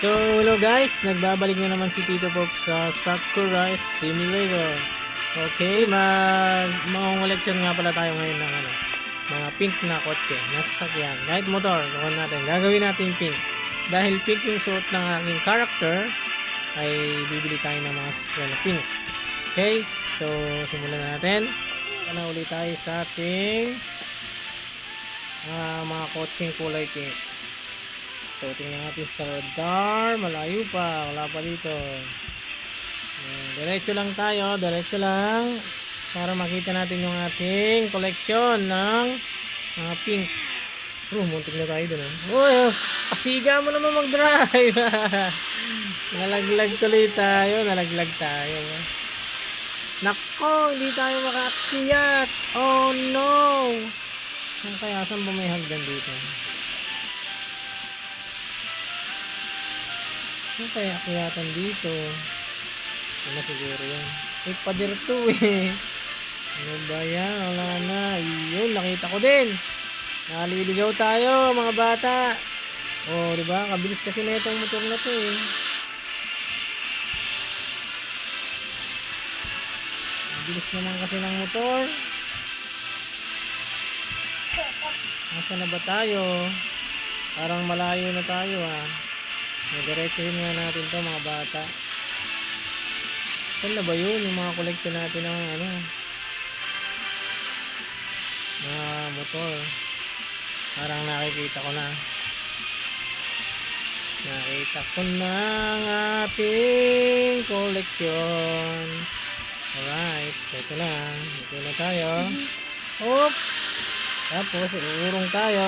So, hello guys, nagbabalik na naman si Tito Pop sa Sakurai Simulator. Okay, mangunguleksyon nga pala tayo ngayon ng mga pink na kotse, na sasakyan, kahit motor, gawin natin. Gagawin natin pink. Dahil pink yung suot ng aking character, ay bibili tayo ng mga sasakyan na pink. Okay, so simulan na natin. Ulit tayo sa ating mga kotseng kulay pink. So, tingnan natin sa radar. Malayo pa. Wala pa dito. Diretso lang tayo. Diretso lang. Para makita natin yung ating koleksyon ng mga pink. Muntik na tayo dun. Pasiga mo naman mag-drive. Nalaglag tuloy tayo. Nalaglag tayo. Nako, hindi tayo makakiyat. Oh no. Kaya saan ba may hagdan dito? Saan kaya kayatan dito? Ano siguro yan? Pader to eh. Ano ba yan? Wala na. Yun, nakita ko din. Naliligaw tayo mga bata. Oh, diba? Kabilis kasi na itong motor na to eh. Kabilis naman kasi ng motor. Nasaan na ba tayo? Parang malayo na tayo ah. Nagdiretsuhin nga natin to mga bata. Saan na ba yun? Yung mga collection natin ng mga motor. Parang nakikita ko na. Nakita ko na ang ating collection. Alright. Ito na. Ito na tayo. Oop! Tapos uurong tayo.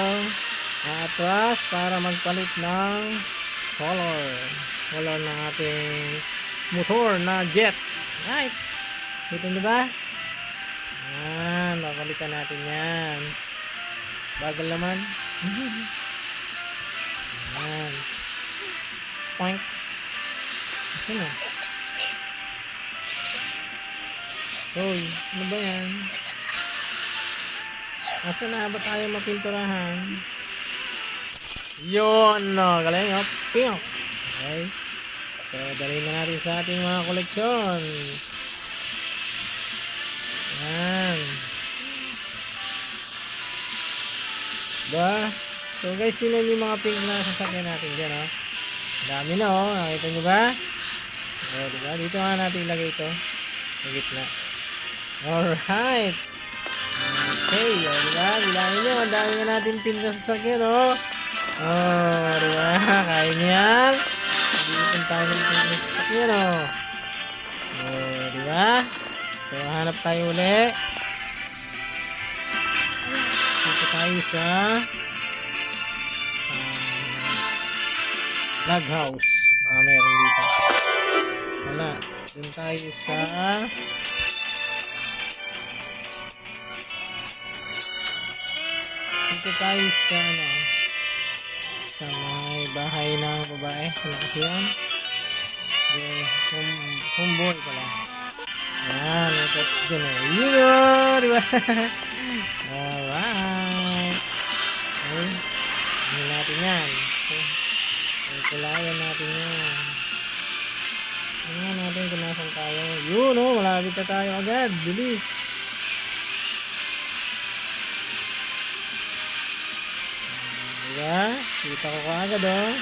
Atras para magpalit ng color ng ating motor na jet. Right. Dito nyo ba? Yan. Papalitan natin yan. Bagal naman. Yan. Point. Ito na. Uy. Ano ba yan? Asa na ba tayo mapinturahan? Yun, no, galing, oh, pink. Okay. So, dalhin na natin sa ating mga koleksyon. Yan. Diba? So, guys, tingnan yung mga pink na sasakyan natin dyan, oh. Dami na, oh. Nakita nyo ba? Oh, diba? Dito nga natin ilagay ito. Sa gitna. Alright. Okay, oh, diba? Bilangin nyo, ang dami na natin pink na sasakyan, oh. Oh, diba? Kaya niyan. Hindi tayo ng fitness sakyan, oh. Oh, diba? So, hanap tayo uli. Dito tayo sa log house. Meron dito. Wala. Dito tayo sa dito tayo sa sa may bahay ng babae. Ano kasi yan? Homeboy pala. Yan. Ito dyan eh. Yun o! Diba? Alright. Okay. Ano natin yan? Kulayan natin yan. Ano natin kung nasan tayo? Yun o! Malapit na tayo agad. Bilis. Diba? Kita ko kaagad oh.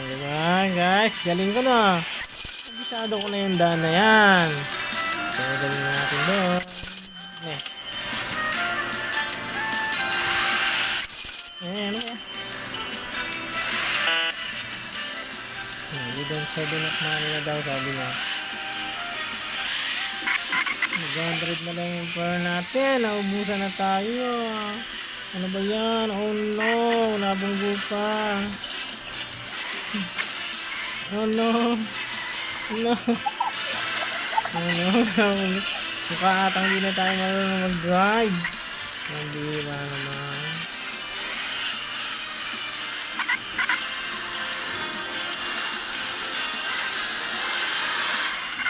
Diba guys? Galing ko na. Bisado ko na yung daan na yan. So galing na natin doon. Ano kaya? We don't have enough money na daw sabi niya. 100 na lang yung per natin. Naubusan na tayo. Ano ba yan? Oh no. Nabunggo pa. Oh no. No. Oh no. Mukha atang di na tayo marunong mag-drive. Hindi ba naman.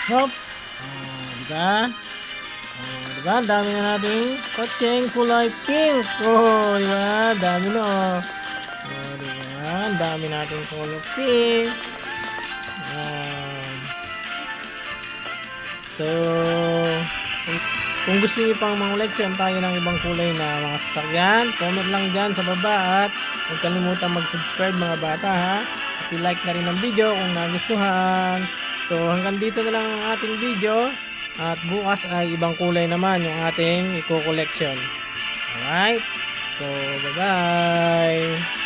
Hop. Diba? Diba? Dami na nating kotseng kulay pink. Oh, diba? Dami na oh. Oh, diba? Dami natin color pink. So, kung gusto niyo pang mang-leksyon tayo ng ibang kulay na mga sasakyan, comment lang dyan sa baba at huwag kalimutan mag-subscribe mga bata ha. At i-like na rin ang video kung nagustuhan. So, hanggang dito na lang ang ating video. At bukas ay ibang kulay naman yung ating i-collection. Alright? So, bye-bye!